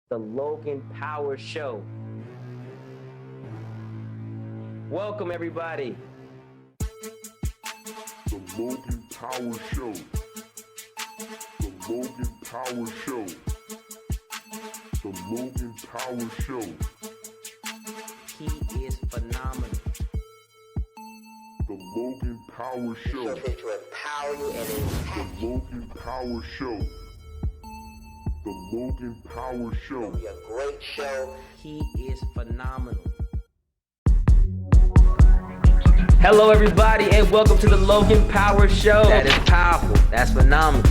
The Logan Power Show. Welcome, everybody. The Logan Power Show. The Logan Power Show. The Logan Power Show. He is phenomenal. The Logan Power Show. He's here to empower you and impact The Logan Power Show. The Logan Power Show. It'll be a great show. He is phenomenal. Hello, everybody, and welcome to the Logan Power Show. That is powerful. That's phenomenal.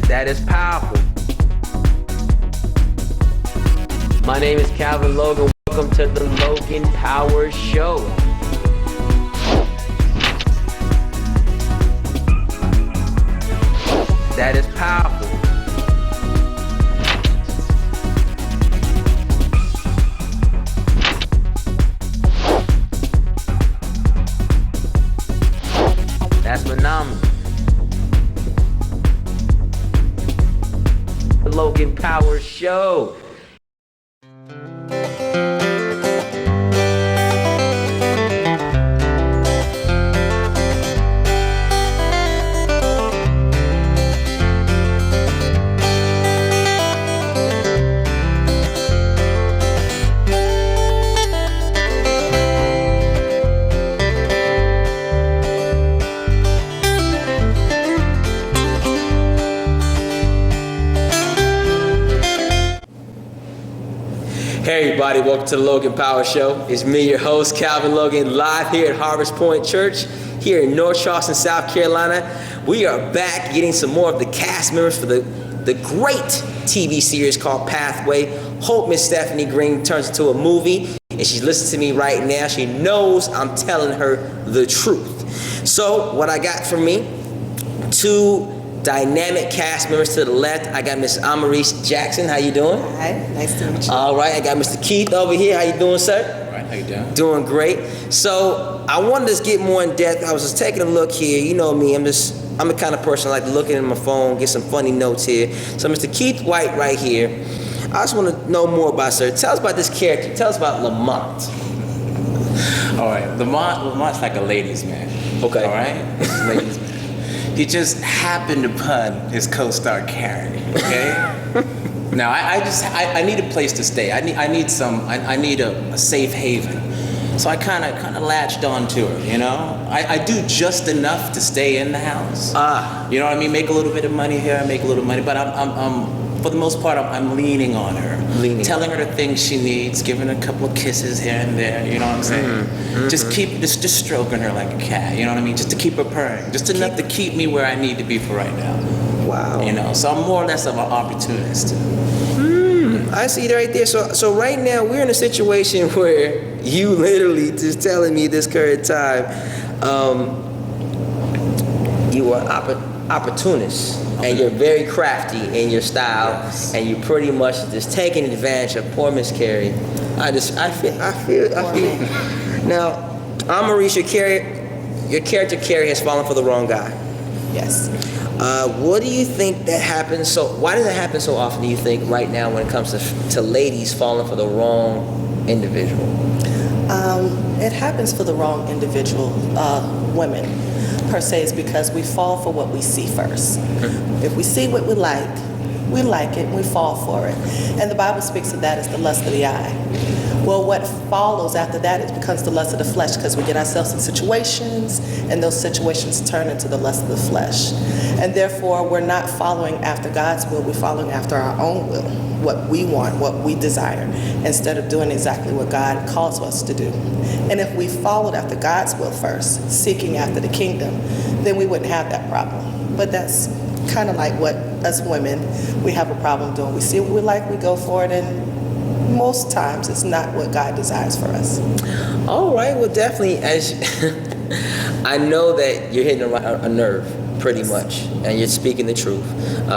That is powerful. My name is Calvin Logan. Welcome to the Logan Power Show. That is powerful. That's phenomenal. The Logan Power Show. Hey everybody, welcome to the Logan Power Show. It's me, your host, Calvin Logan, live here at Harvest Point Church, here in North Charleston, South Carolina. We are back getting some more of the cast members for the great TV series called Pathway. Hope Miss Stephanie Green turns into a movie, and she's listening to me right now. She knows I'm telling her the truth. So what I got for me, two dynamic cast members to the left. I got Miss Amarise Jackson. How you doing? Hi, nice to meet you. All right, I got Mr. Keith over here. How you doing, sir? All right, how you doing? Doing great. So I wanted to get more in depth. I was just taking a look here. You know me, I'm the kind of person I like to look at my phone, get some funny notes here. So Mr. Keith White right here. I just want to know more about sir. Tell us about this character. Tell us about Lamont. All right, Lamont's like a ladies' man. Okay. All right, he's a ladies' man. He just happened upon his co-star Karen. Okay. Now I need a place to stay. I need a safe haven. So I kind of latched onto her. You know, I do just enough to stay in the house. You know what I mean? Make a little bit of money here, make a little money, but I'm for the most part, I'm leaning on her, telling her the things she needs, giving her a couple of kisses here and there. You know what I'm saying? Mm-hmm. Just stroking her like a cat. You know what I mean? Just to keep her purring, just enough to keep me where I need to be for right now. Wow. You know, so I'm more or less of an opportunist. I see it right there. So right now we're in a situation where you literally just telling me this current time, you are opportunist, and you're very crafty in your style, Yes. and you pretty much just taking advantage of poor Miss Carrie. I feel. Now, Amarise, your character Carrie has fallen for the wrong guy. Yes. What do you think that happens? So why does it happen so often? Do you think right now when it comes to ladies falling for the wrong individual? It happens for the wrong individual, women, per se, is because we fall for what we see first. If we see what we like it, we fall for it. And the Bible speaks of that as the lust of the eye. Well, what follows after that, it becomes the lust of the flesh, because we get ourselves in situations, and those situations turn into the lust of the flesh. And therefore, we're not following after God's will, we're following after our own will, what we want, what we desire, instead of doing exactly what God calls us to do. And if we followed after God's will first, seeking after the kingdom, then we wouldn't have that problem. But that's kind of like what us women, we have a problem doing. We see what we like, we go for it, and most times it's not what God desires for us. All right, well, definitely, as I know that you're hitting a nerve, pretty much, and you're speaking the truth.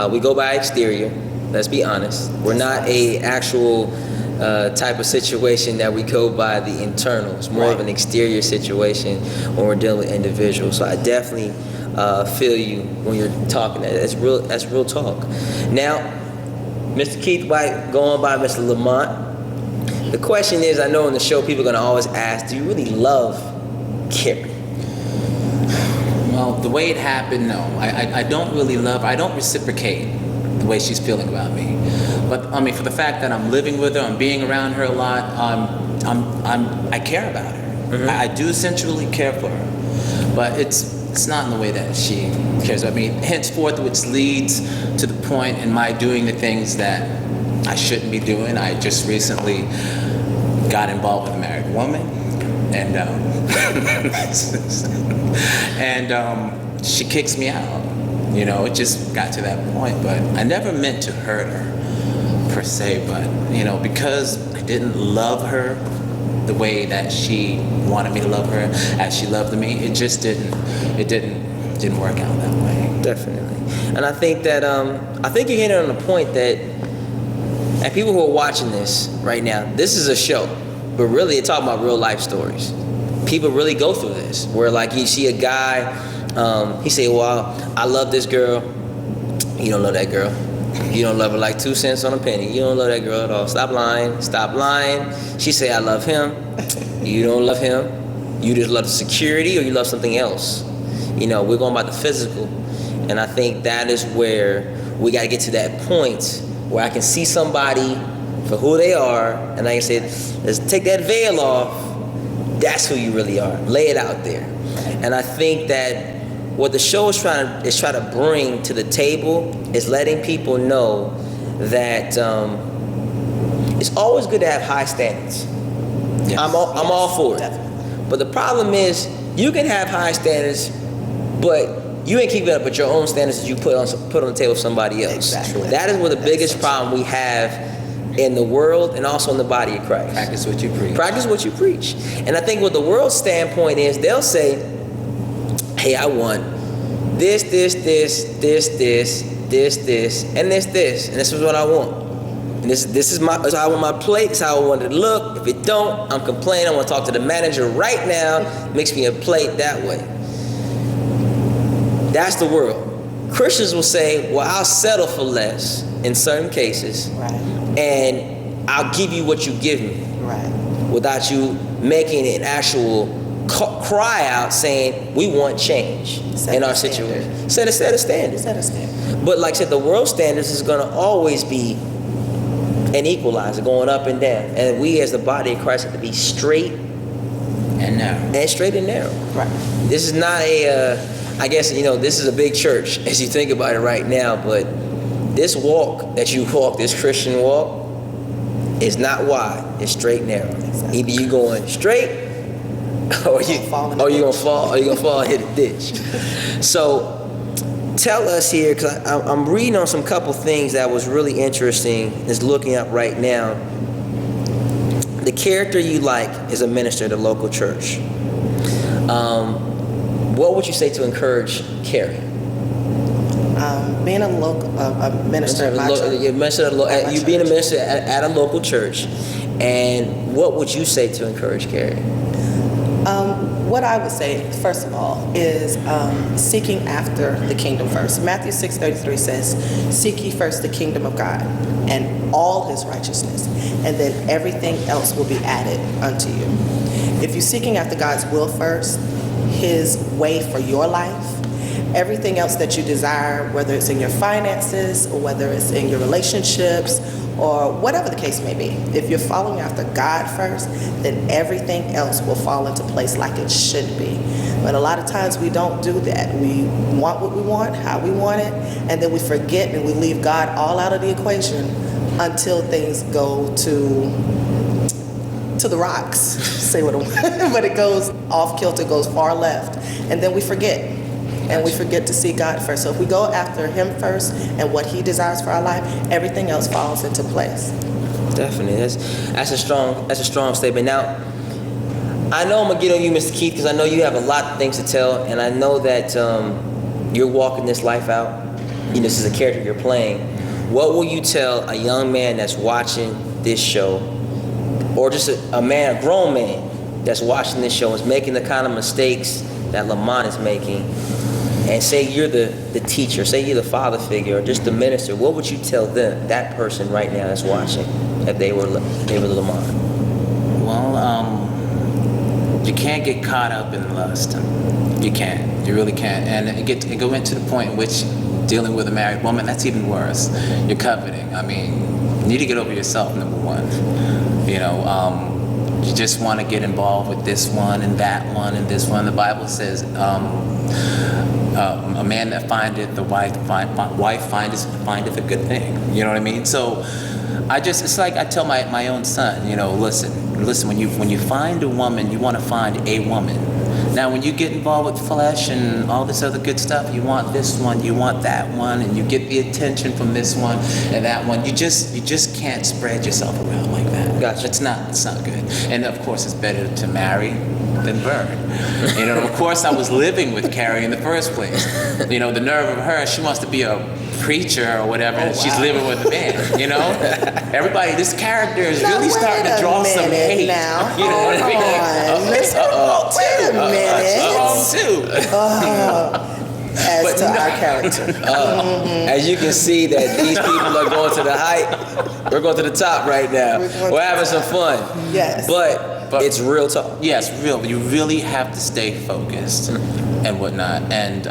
We go by exterior, let's be honest. We're not a actual type of situation that we go by the internal. It's more of an exterior situation when we're dealing with individuals. So I definitely feel you when you're talking. That's real talk. Now, Mr. Keith White, going by Mr. Lamont. The question is, I know in the show people are going to always ask, do you really love Carrie? Well, the way it happened, no. I don't really love her. I don't reciprocate the way she's feeling about me. But I mean, for the fact that I'm living with her, I'm being around her a lot, I care about her. Mm-hmm. I do essentially care for her. But it's not in the way that she cares about me. Henceforth, which leads to the point in my doing the things that I shouldn't be doing. I just recently got involved with a married woman, and she kicks me out. You know, it just got to that point. But I never meant to hurt her per se. But you know, because I didn't love her the way that she wanted me to love her, as she loved me, it just didn't work out that way. Definitely. And I think that I think you're hitting on the point that, and people who are watching this right now, this is a show, but really it's talking about real life stories. People really go through this, where like you see a guy, he say, well, I love this girl. You don't love that girl. You don't love her like 2 cents on a penny. You don't love that girl at all. Stop lying. Stop lying. She say, I love him. You don't love him. You just love the security, or you love something else. You know, we're going about the physical. And I think that is where we got to get to that point where I can see somebody for who they are, and I can say, let's take that veil off. That's who you really are. Lay it out there. And I think that what the show is trying to bring to the table is letting people know that it's always good to have high standards. Yes. I'm all for it. Definitely. But the problem is, you can have high standards, but you ain't keeping up with your own standards that you put on the table for somebody else. Exactly. That is where the biggest problem we have in the world and also in the body of Christ. Practice what you preach. Practice what you preach. And I think what the world's standpoint is, they'll say, hey, I want this, and this is what I want. And this is how I want my plate, this is how I want it to look. If it don't, I'm complaining. I want to talk to the manager right now, makes me a plate that way. That's the world. Christians will say, well, I'll settle for less in certain cases. Right. And I'll give you what you give me. Right. Without you making an actual cry out saying, we want change in our situation. Set a standard. Set a standard. But like I said, the world standards is going to always be an equalizer, going up and down. And we as the body of Christ have to be straight and narrow. And straight and narrow. Right. This is not I guess, you know, this is a big church as you think about it right now, but this walk that you walk, this Christian walk, is not wide, it's straight and narrow. Exactly. Either you going straight or you're gonna fall and hit a ditch. So tell us here, because I'm reading on some couple things that was really interesting, is looking up right now. The character you like is a minister at a local church. What would you say to encourage Carrie? Being a minister at my church. You being a minister at a local church, and what would you say to encourage Carrie? What I would say, first of all, is seeking after the kingdom first. Matthew 6:33 says, seek ye first the kingdom of God and all his righteousness, and then everything else will be added unto you. If you're seeking after God's will first, his way for your life, everything else that you desire, whether it's in your finances or whether it's in your relationships or whatever the case may be, if you're following after God first, then everything else will fall into place like it should be. But a lot of times we don't do that. We want what we want, how we want it, and then we forget and we leave God all out of the equation until things go to the rocks, say what I want, but it goes off kilter, goes far left, and then we forget. And we forget to see God first. So if we go after him first and what he desires for our life, everything else falls into place. Definitely. That's a strong statement. Now, I know I'm gonna get on you, Mr. Keith, because I know you have a lot of things to tell, and I know that you're walking this life out. You know, this is a character you're playing. What will you tell a young man that's watching this show, or just a grown man that's watching this show, is making the kind of mistakes that Lamont is making? and say you're the teacher, say you're the father figure, or just the minister, what would you tell them, that person right now that's watching, if they were Lamont? Well, you can't get caught up in lust. You can't. You really can't. And it go into the point in which dealing with a married woman, that's even worse. You're coveting. I mean, you need to get over yourself, number one. You know, you just want to get involved with this one and that one and this one. The Bible says, a man that findeth the wife findeth a good thing. You know what I mean? So it's like I tell my own son, you know, listen, when you find a woman, you want to find a woman. Now, when you get involved with flesh and all this other good stuff, you want this one, you want that one, and you get the attention from this one and that one. You just can't spread yourself around like that. Gotcha. It's not good. And of course, it's better to marry than burn. You know, of course, I was living with Carrie in the first place. You know, the nerve of her, she wants to be a preacher or whatever, and she's living with a man, you know? Everybody, this character is Now, really starting to draw some hate. Now. You know what I mean? Wait a minute. As But to no. our character. As you can see that these people are going to the height, we're going to the top right now. We're having some fun. Yes. But it's real talk. Yes, real. But you really have to stay focused and whatnot. And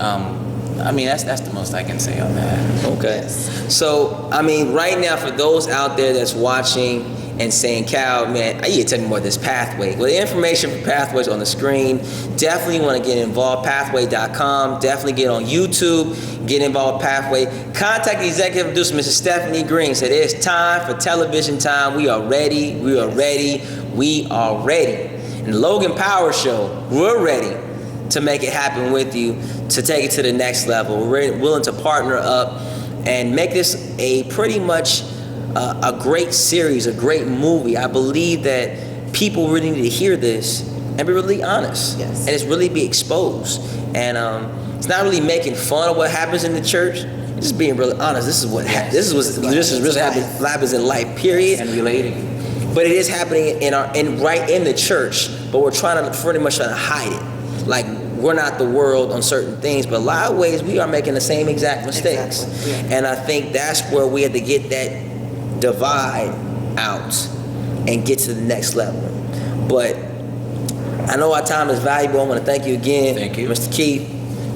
I mean, that's the most I can say on that. Okay. Yes. So, I mean, right now, for those out there that's watching and saying, Cal, man, you need to tell me more of this Pathway. Well, the information for Pathway's on the screen. Definitely want to get involved. Pathway.com. Definitely get on YouTube. Get involved with Pathway. Contact the executive producer, Mrs. Stephanie Green. Said it's time for television time. We are ready. We are ready. We are ready. And the Logan Power Show, we're ready to make it happen with you, to take it to the next level. We're willing to partner up and make this a pretty much a great series, a great movie. I believe that people really need to hear this and be really honest. Yes. And it's really be exposed. And it's not really making fun of what happens in the church. It's just being really honest. This is what this is really happens in life, period. And relating. But it is happening right in the church. But we're pretty much trying to hide it. Like, we're not the world on certain things, but a lot of ways we are making the same exact mistakes. Exactly, yeah. And I think that's where we have to get that divide out and get to the next level. But I know our time is valuable. I want to thank you again, Thank you. Mr. Keith.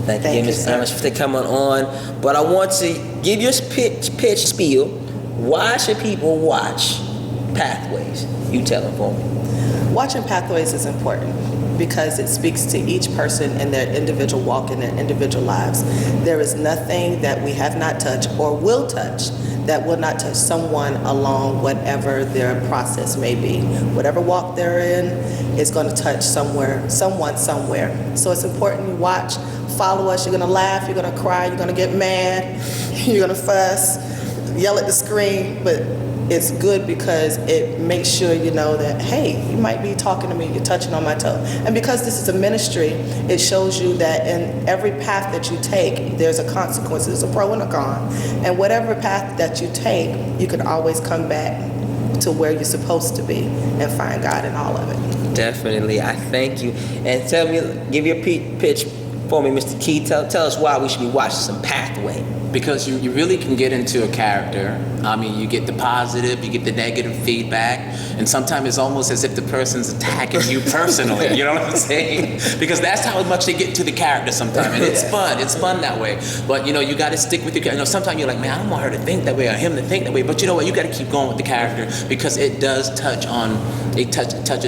Thank you again, you, Mr. sir. Amos, for coming on. But I want to give you a pitch spiel. Why should people watch Pathways? You tell them for me. Watching Pathways is important because it speaks to each person in their individual walk in their individual lives. There is nothing that we have not touched or will touch that will not touch someone along whatever their process may be. Whatever walk they're in is going to touch someone somewhere. So it's important you watch, follow us. You're going to laugh, you're going to cry, you're going to get mad, you're going to fuss, yell at the screen, but it's good because it makes sure you know that, hey, you might be talking to me, you're touching on my toe. And because this is a ministry, it shows you that in every path that you take, there's a consequence, there's a pro and a con. And whatever path that you take, you can always come back to where you're supposed to be and find God in all of it. Definitely. I thank you. And give your pitch for me, Mr. Keith. Tell us why we should be watching some Pathway. Because you really can get into a character. I mean, you get the positive, you get the negative feedback, and sometimes it's almost as if the person's attacking you personally, you know what I'm saying? Because that's how much they get into the character sometimes, and it's fun that way. But you know, you gotta stick with your character. You know, sometimes you're like, man, I don't want her to think that way or him to think that way, but you know what, you gotta keep going with the character because it does touches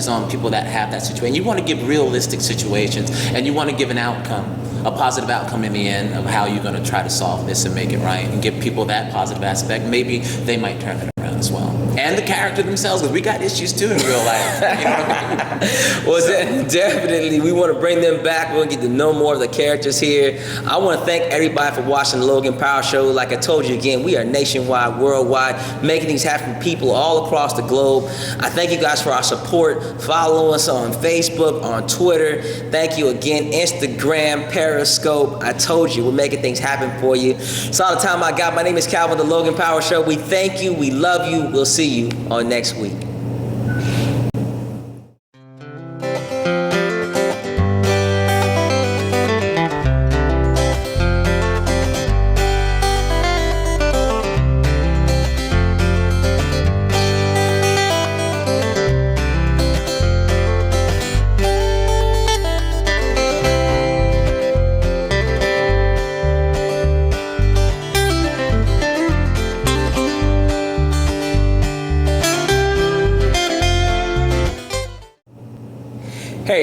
on people that have that situation. You wanna give realistic situations, and you wanna give an outcome, a positive outcome in the end of how you're going to try to solve this and make it right and give people that positive aspect. Maybe they might turn it around as well. And the character themselves, because we got issues too in real life. You know what I mean? Well, definitely, we want to bring them back. We're going to get to know more of the characters here. I want to thank everybody for watching the Logan Power Show. Like I told you again, we are nationwide, worldwide, making these happen for people all across the globe. I thank you guys for our support. Follow us on Facebook, on Twitter. Thank you again, Instagram, Periscope. I told you, we're making things happen for you. That's all the time I got. My name is Calvin, the Logan Power Show. We thank you. We love you. We'll see you on next week.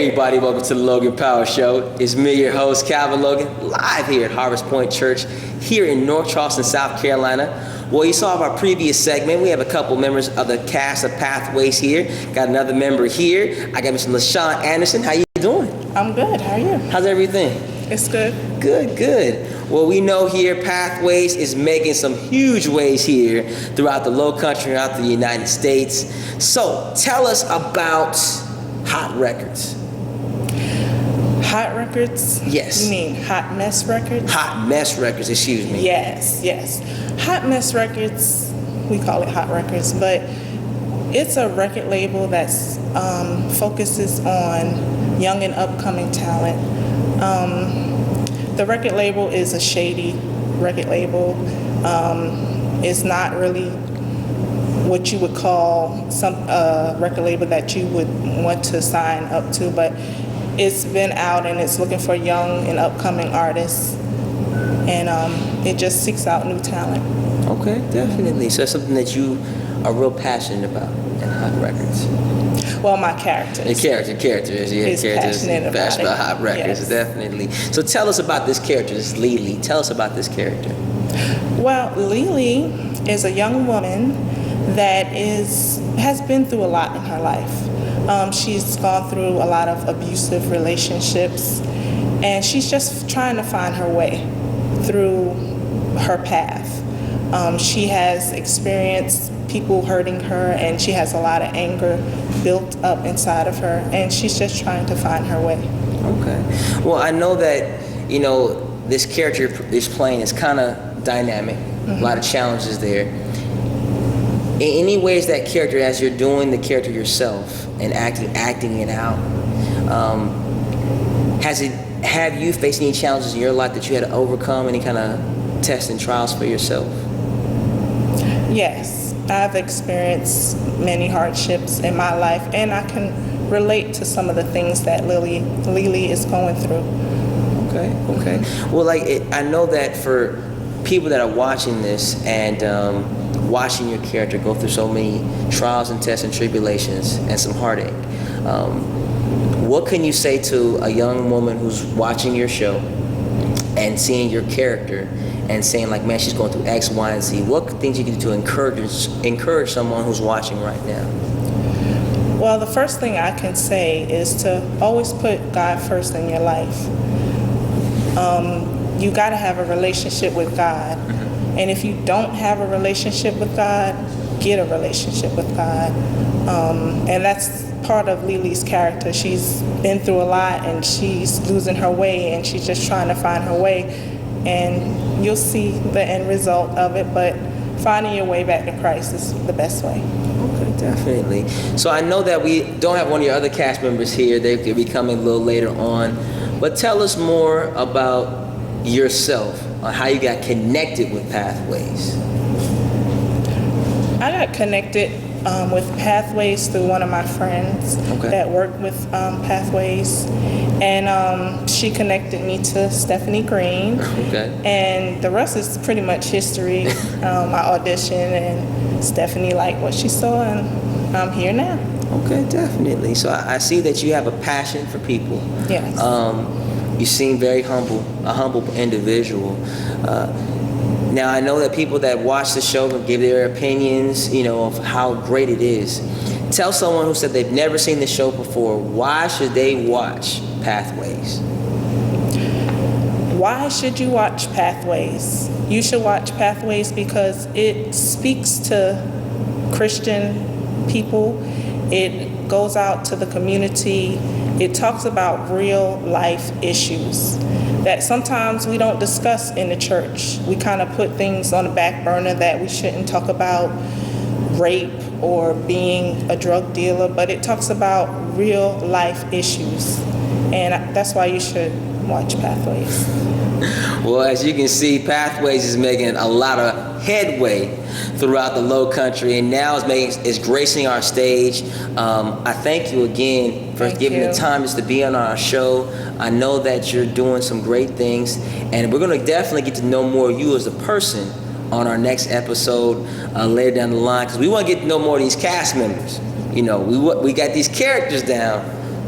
Hey everybody, welcome to the Logan Power Show. It's me, your host, Calvin Logan, live here at Harvest Point Church here in North Charleston, South Carolina. Well, you saw our previous segment. We have a couple members of the cast of Pathways here. Got another member here. I got Mr. LaShawn Anderson. How you doing? I'm good. How are you? How's everything? It's good. Good. Well, we know here Pathways is making some huge waves here throughout the Low Country, throughout the United States. So tell us about Hot Records. Hot Records? Yes. You mean Hot Mess Records? Hot Mess Records, excuse me. Yes. Hot Mess Records, we call it Hot Records, but it's a record label that's focuses on young and upcoming talent. The record label is a shady record label. It's not really what you would call some record label that you would want to sign up to, but it's been out and it's looking for young and upcoming artists, and it just seeks out new talent. Okay, definitely. So that's something that you are real passionate about in Hot Records. Well, my character. The character is passionate about it. Hot Records, Yes. Definitely. So tell us about this character, this Lily. Tell us about this character. Well, Lily is a young woman that has been through a lot in her life. She's gone through a lot of abusive relationships, and she's just trying to find her way through her path. She has experienced people hurting her, and she has a lot of anger built up inside of her, and she's just trying to find her way. Okay. Well, I know that, this character is playing is kind of dynamic, a lot of challenges there. In any ways that character, as you're doing the character yourself and acting it out, have you faced any challenges in your life that you had to overcome, any kind of tests and trials for yourself? Yes, I've experienced many hardships in my life, and I can relate to some of the things that Lily is going through. Okay. Well, I know that for people that are watching this and watching your character go through so many trials and tests and tribulations and some heartache, what can you say to a young woman who's watching your show and seeing your character and saying like, man, she's going through X, Y, and Z? What things you can do to encourage someone who's watching right now? Well, the first thing I can say is to always put God first in your life. You got to have a relationship with God. And if you don't have a relationship with God, get a relationship with God. And that's part of Lily's character. She's been through a lot, and she's losing her way, and she's just trying to find her way. And you'll see the end result of it, but finding your way back to Christ is the best way. Okay, definitely. So I know that we don't have one of your other cast members here. They could be coming a little later on. But tell us more about yourself, on how you got connected with Pathways. I got connected with Pathways through one of my friends that worked with Pathways, and she connected me to Stephanie Green. Okay. And the rest is pretty much history. I auditioned, and Stephanie liked what she saw, and I'm here now. Okay, definitely. So I see that you have a passion for people. Yes. You seem very humble, a humble individual. Now, I know that people that watch the show will give their opinions, of how great it is. Tell someone who said they've never seen the show before, why should they watch Pathways? Why should you watch Pathways? You should watch Pathways because it speaks to Christian people. It goes out to the community. It talks about real life issues that sometimes we don't discuss in the church. We kind of put things on the back burner that we shouldn't talk about, rape or being a drug dealer, but it talks about real life issues. And that's why you should watch Pathways. Well, as you can see, Pathways is making a lot of headway throughout the Low Country, and now is gracing our stage. I thank you again for giving the time just to be on our show. I know that you're doing some great things, and we're going to definitely get to know more of you as a person on our next episode later down the line, because we want to get to know more of these cast members. We got these characters down,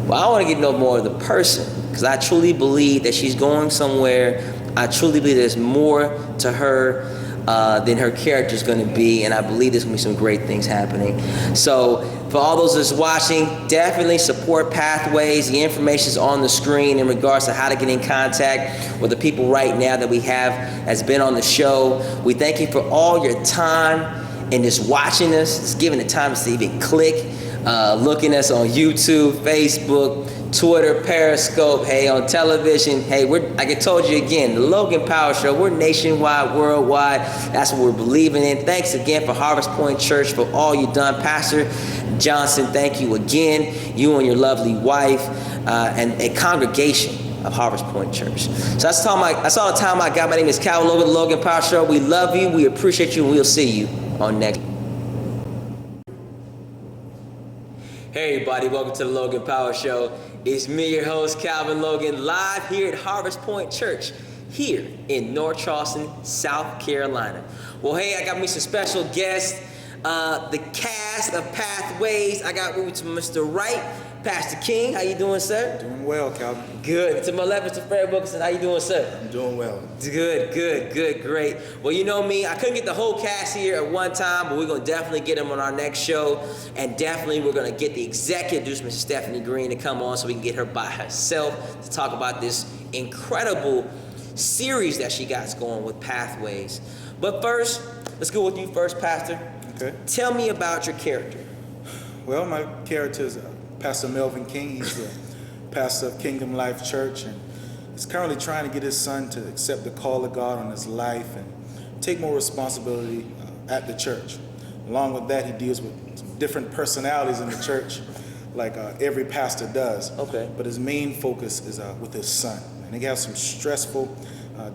Well, I want to get to know more of the person because I truly believe that she's going somewhere. I truly believe there's more to her than her character is going to be, and I believe there's going to be some great things happening. So for all those that's watching, definitely support Pathways. The information is on the screen in regards to how to get in contact with the people right now that we have has been on the show. We thank you for all your time and just watching us, just giving the time to even click, looking at us on YouTube, Facebook, Twitter, Periscope, hey, on television. Hey, we're, like I told you again, the Logan Power Show, we're nationwide, worldwide. That's what we're believing in. Thanks again for Harvest Point Church for all you've done. Pastor Johnson, thank you again. You and your lovely wife and a congregation of Harvest Point Church. So that's all the time I got. My name is Calvin Logan, the Logan Power Show. We love you, we appreciate you, and we'll see you on next. Hey everybody, welcome to the Logan Power Show. It's me, your host, Calvin Logan, live here at Harvest Point Church, here in North Charleston, South Carolina. Well, hey, I got me some special guests, the cast of Pathways. I got with me to Mr. Wright, Pastor King. How you doing, sir? Doing well, Calvin. Good. To my left, Mr. Fred Wilkinson. How you doing, sir? I'm doing well. Good, great. Well, you know me, I couldn't get the whole cast here at one time, but we're going to definitely get them on our next show. And definitely we're going to get the executive producer, Mrs. Stephanie Green, to come on so we can get her by herself to talk about this incredible series that she got going with Pathways. But first, let's go with you first, Pastor. Okay. Tell me about your character. Well, my character is Pastor Melvin King. He's the pastor of Kingdom Life Church, and he's currently trying to get his son to accept the call of God on his life and take more responsibility at the church. Along with that, he deals with some different personalities in the church, like every pastor does. Okay. But his main focus is with his son. And he has some stressful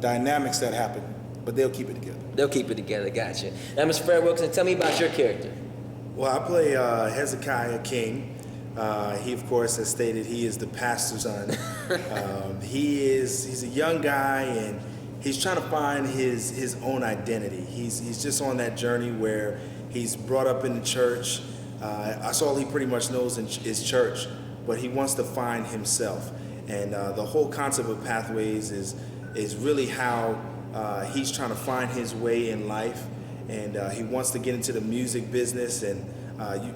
dynamics that happen, but they'll keep it together. They'll keep it together, gotcha. Now, Mr. Fred Wilkinson, tell me about your character. Well, I play Hezekiah King. He, of course, has stated he is the pastor's son. He's a young guy, and he's trying to find his own identity. He's just on that journey where he's brought up in the church. That's all he pretty much knows is church, but he wants to find himself. And the whole concept of Pathways is really how he's trying to find his way in life, and he wants to get into the music business. And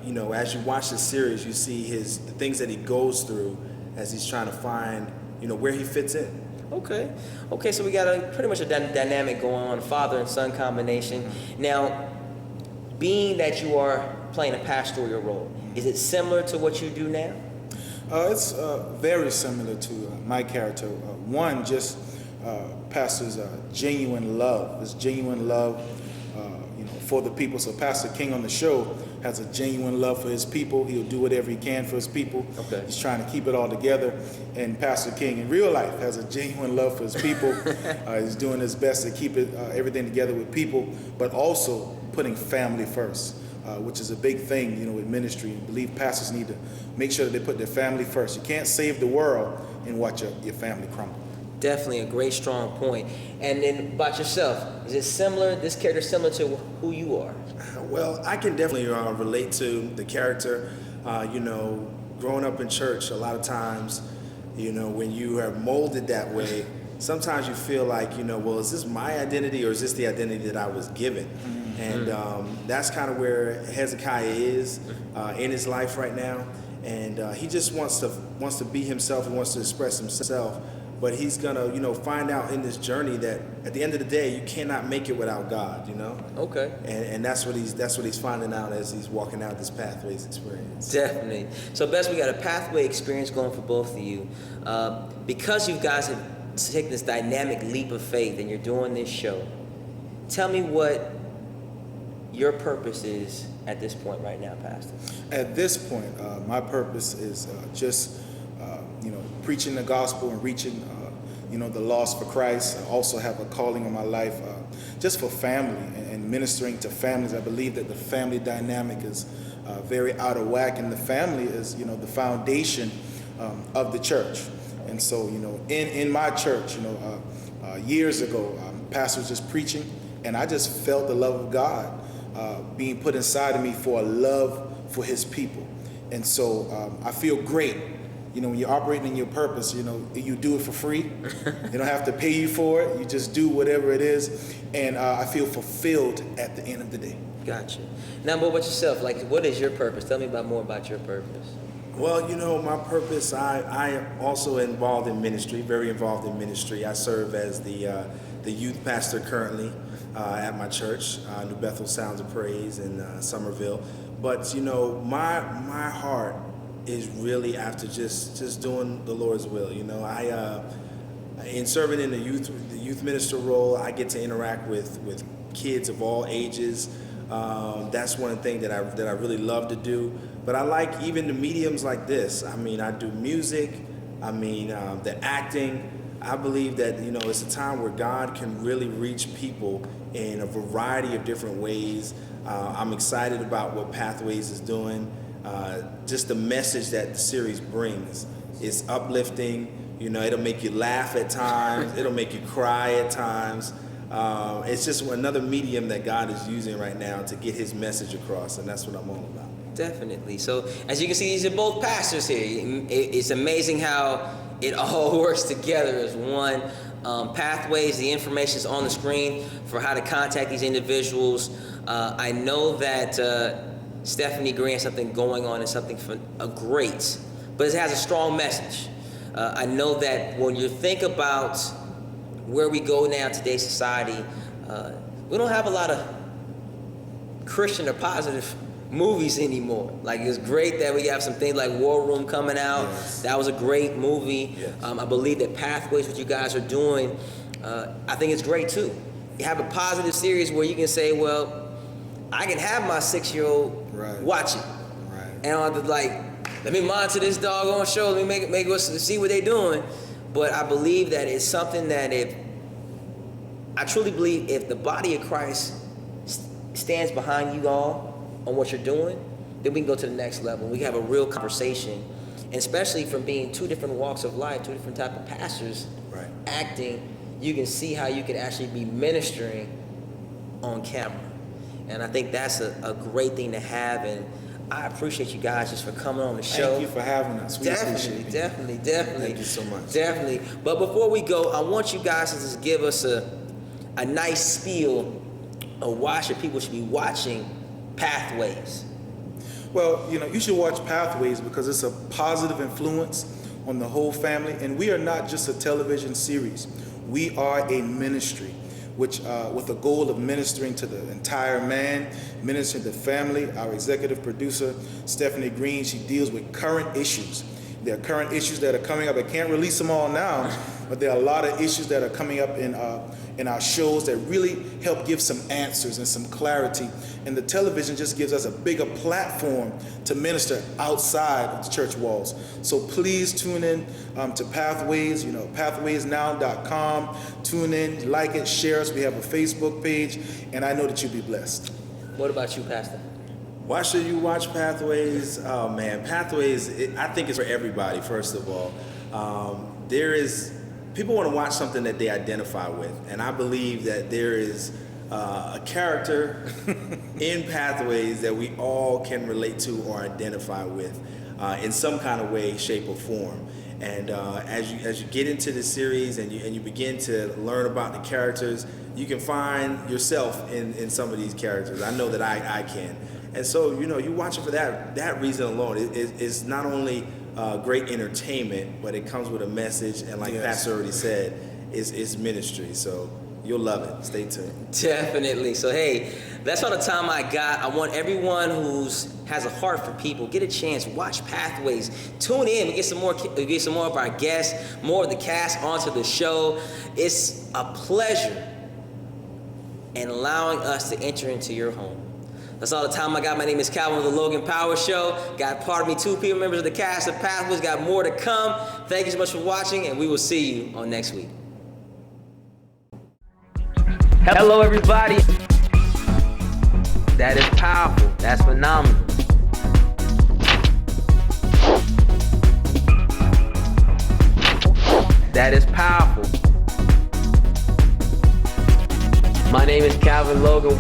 you know, as you watch the series, you see the things that he goes through as he's trying to find, you know, where he fits in. Okay, so we got pretty much a dynamic going on, father and son combination. Now, being that you are playing a pastoral role, is it similar to what you do now? It's very similar to my character. One, just pastor's genuine love. It's genuine love, you know, for the people. So Pastor King on the show has a genuine love for his people. He'll do whatever he can for his people. Okay. He's trying to keep it all together. And Pastor King in real life has a genuine love for his people. He's doing his best to keep it everything together with people, but also putting family first, which is a big thing, you know, with ministry. I believe pastors need to make sure that they put their family first. You can't save the world and watch your family crumble. Definitely a great, strong point. And then about yourself, is it similar, this character similar to who you are? Well, I can definitely relate to the character. You know, growing up in church, a lot of times, you know, when you are molded that way, sometimes you feel like, you know, well, is this my identity or is this the identity that I was given? Mm-hmm. And that's kind of where Hezekiah is in his life right now. And he just wants to be himself and wants to express himself. But he's gonna, you know, find out in this journey that at the end of the day, you cannot make it without God, you know. Okay. And that's what he's finding out as he's walking out this Pathways experience. Definitely. So, best we got a pathway experience going for both of you. Because you guys have taken this dynamic leap of faith and you're doing this show, tell me what your purpose is at this point right now, Pastor. At this point, my purpose is just, you know, preaching the gospel and reaching, you know, the lost for Christ. I also have a calling on my life just for family and ministering to families. I believe that the family dynamic is very out of whack, and the family is, you know, the foundation of the church. And so, you know, in my church, you know, years ago, pastor was just preaching, and I just felt the love of God being put inside of me for a love for his people. And so I feel great when you're operating in your purpose, you do it for free. They don't have to pay you for it. You just do whatever it is. And I feel fulfilled at the end of the day. Gotcha. Now, but about yourself, like, what is your purpose? Tell me more about your purpose. Well, my purpose, I am also involved in ministry, very involved in ministry. I serve as the youth pastor currently at my church, New Bethel Sounds of Praise in Somerville. But, my heart is really after just doing the Lord's will. In serving in the youth minister role, I get to interact with kids of all ages. That's one thing that I really love to do. But I like even the mediums like this. I mean, I do music. I mean, the acting. I believe that it's a time where God can really reach people in a variety of different ways. I'm excited about what Pathways is doing. Just the message that the series brings is uplifting. It'll make you laugh at times. It'll make you cry at times. It's just another medium that God is using right now to get his message across, and that's what I'm all about. Definitely. So, as you can see, these are both pastors here. It's amazing how it all works together as one. Pathways, the information is on the screen for how to contact these individuals. I know that Stephanie Green has something going on and something great, but it has a strong message. I know that when you think about where we go now in today's society, we don't have a lot of Christian or positive movies anymore. Like, it's great that we have some things like War Room coming out. Yes. That was a great movie. Yes. I believe that Pathways, what you guys are doing, I think it's great too. You have a positive series where you can say, well, I can have my 6-year-old Right. watch it. Right. And I don't have to, let me monitor this doggone show, let me make us see what they're doing. But I believe that it's something that I truly believe if the body of Christ stands behind you all on what you're doing, then we can go to the next level. We have a real conversation, and especially from being two different walks of life, two different type of pastors, Right. acting, you can see how you can actually be ministering on camera. And I think that's a great thing to have, and I appreciate you guys just for coming on the show. Thank you for having us. We appreciate it. Definitely. Thank you so much. Definitely. But before we go, I want you guys to just give us a nice spiel of why people should be watching Pathways. Well, you should watch Pathways because it's a positive influence on the whole family. And we are not just a television series. We are a ministry, which with a goal of ministering to the entire man, ministering to family. Our executive producer, Stephanie Green, she deals with current issues. There are current issues that are coming up. I can't release them all now, but there are a lot of issues that are coming up in our shows that really help give some answers and some clarity. And the television just gives us a bigger platform to minister outside of the church walls. So please tune in to Pathways, pathwaysnow.com. Tune in, like it, share us. We have a Facebook page, and I know that you'll be blessed. What about you, Pastor? Why should you watch Pathways? Oh man, Pathways, I think it's for everybody, first of all. People want to watch something that they identify with, and I believe that there is a character in Pathways that we all can relate to or identify with in some kind of way, shape, or form. And as you get into the series and you begin to learn about the characters, you can find yourself in some of these characters. I know that I can. And so, you watch it for that reason alone. It's not only great entertainment, but it comes with a message. And like Pastor already said, it's ministry. So you'll love it. Stay tuned. Definitely. So, hey, that's all the time I got. I want everyone has a heart for people, get a chance, watch Pathways. Tune in. We get some more of our guests, more of the cast onto the show. It's a pleasure in allowing us to enter into your home. That's all the time I got. My name is Calvin of the Logan Power Show. Got part of me, 2 people, members of the cast of Pathways. Got more to come. Thank you so much for watching, and we will see you on next week. Hello, everybody. That is powerful. That's phenomenal. That is powerful. My name is Calvin Logan.